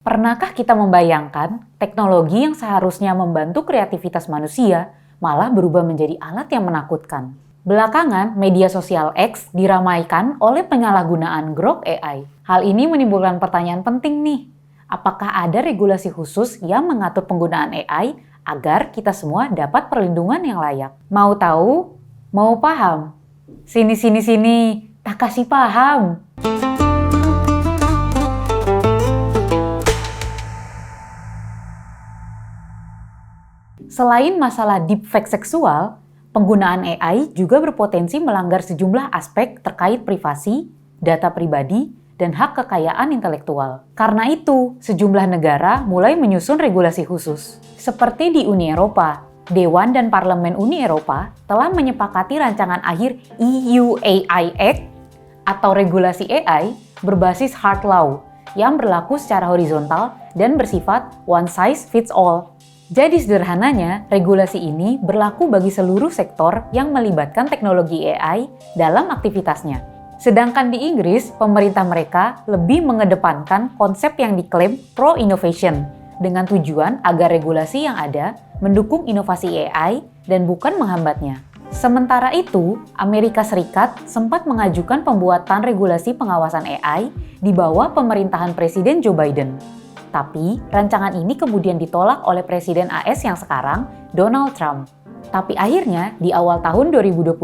Pernahkah kita membayangkan teknologi yang seharusnya membantu kreativitas manusia malah berubah menjadi alat yang menakutkan? Belakangan, media sosial X diramaikan oleh penyalahgunaan Grok AI. Hal ini menimbulkan pertanyaan penting nih. Apakah ada regulasi khusus yang mengatur penggunaan AI agar kita semua dapat perlindungan yang layak? Mau tahu? Mau paham? Sini, tak kasih paham. Selain masalah deepfake seksual, penggunaan AI juga berpotensi melanggar sejumlah aspek terkait privasi, data pribadi, dan hak kekayaan intelektual. Karena itu, sejumlah negara mulai menyusun regulasi khusus. Seperti di Uni Eropa, Dewan dan Parlemen Uni Eropa telah menyepakati rancangan akhir EU AI Act atau regulasi AI berbasis hard law yang berlaku secara horizontal dan bersifat one size fits all. Jadi sederhananya, regulasi ini berlaku bagi seluruh sektor yang melibatkan teknologi AI dalam aktivitasnya. Sedangkan di Inggris, pemerintah mereka lebih mengedepankan konsep yang diklaim pro-innovation dengan tujuan agar regulasi yang ada mendukung inovasi AI dan bukan menghambatnya. Sementara itu, Amerika Serikat sempat mengajukan pembuatan regulasi pengawasan AI di bawah pemerintahan Presiden Joe Biden. Tapi, rancangan ini kemudian ditolak oleh Presiden AS yang sekarang, Donald Trump. Tapi akhirnya, di awal tahun 2025,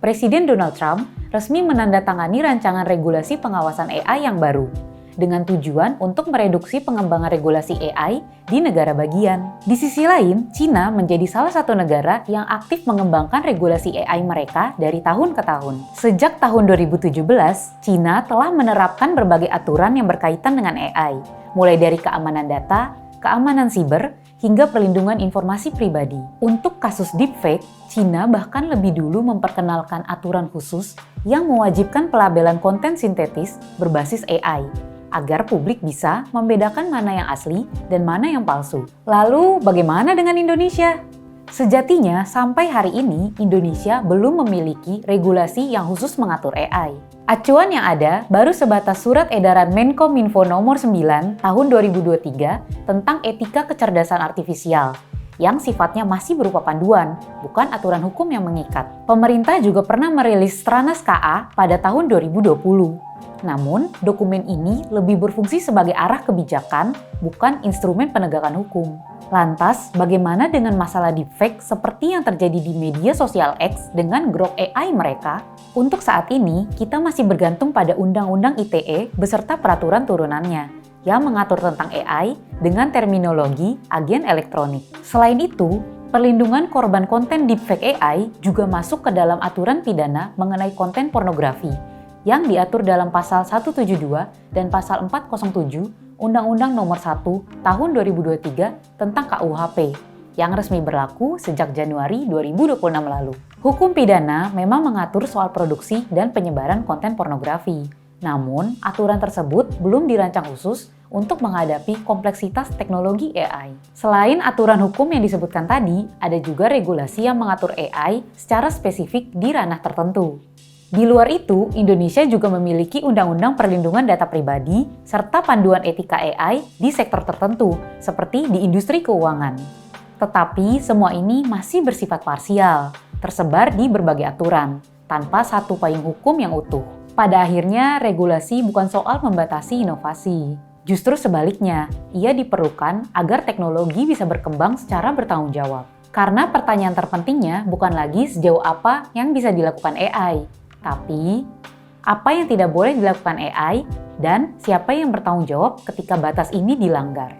Presiden Donald Trump resmi menandatangani rancangan regulasi pengawasan AI yang baru, dengan tujuan untuk mereduksi pengembangan regulasi AI di negara bagian. Di sisi lain, China menjadi salah satu negara yang aktif mengembangkan regulasi AI mereka dari tahun ke tahun. Sejak tahun 2017, China telah menerapkan berbagai aturan yang berkaitan dengan AI, mulai dari keamanan data, keamanan siber, hingga perlindungan informasi pribadi. Untuk kasus deepfake, China bahkan lebih dulu memperkenalkan aturan khusus yang mewajibkan pelabelan konten sintetis berbasis AI, agar publik bisa membedakan mana yang asli dan mana yang palsu. Lalu, bagaimana dengan Indonesia? Sejatinya, sampai hari ini, Indonesia belum memiliki regulasi yang khusus mengatur AI. Acuan yang ada baru sebatas Surat Edaran Menkominfo Nomor 9 Tahun 2023 tentang etika kecerdasan artifisial, yang sifatnya masih berupa panduan, bukan aturan hukum yang mengikat. Pemerintah juga pernah merilis Stranas KA pada tahun 2020. Namun, dokumen ini lebih berfungsi sebagai arah kebijakan, bukan instrumen penegakan hukum. Lantas, bagaimana dengan masalah deepfake seperti yang terjadi di media sosial X dengan Grok AI mereka? Untuk saat ini, kita masih bergantung pada Undang-Undang ITE beserta peraturan turunannya yang mengatur tentang AI dengan terminologi agen elektronik. Selain itu, perlindungan korban konten deepfake AI juga masuk ke dalam aturan pidana mengenai konten pornografi yang diatur dalam Pasal 172 dan Pasal 407 Undang-Undang Nomor 1 Tahun 2023 tentang KUHP yang resmi berlaku sejak Januari 2026 lalu. Hukum pidana memang mengatur soal produksi dan penyebaran konten pornografi. Namun, aturan tersebut belum dirancang khusus untuk menghadapi kompleksitas teknologi AI. Selain aturan hukum yang disebutkan tadi, ada juga regulasi yang mengatur AI secara spesifik di ranah tertentu. Di luar itu, Indonesia juga memiliki Undang-Undang Perlindungan Data Pribadi serta panduan etika AI di sektor tertentu, seperti di industri keuangan. Tetapi semua ini masih bersifat parsial, tersebar di berbagai aturan, tanpa satu payung hukum yang utuh. Pada akhirnya, regulasi bukan soal membatasi inovasi. Justru sebaliknya, ia diperlukan agar teknologi bisa berkembang secara bertanggung jawab. Karena pertanyaan terpentingnya bukan lagi sejauh apa yang bisa dilakukan AI, tapi, apa yang tidak boleh dilakukan AI dan siapa yang bertanggung jawab ketika batas ini dilanggar?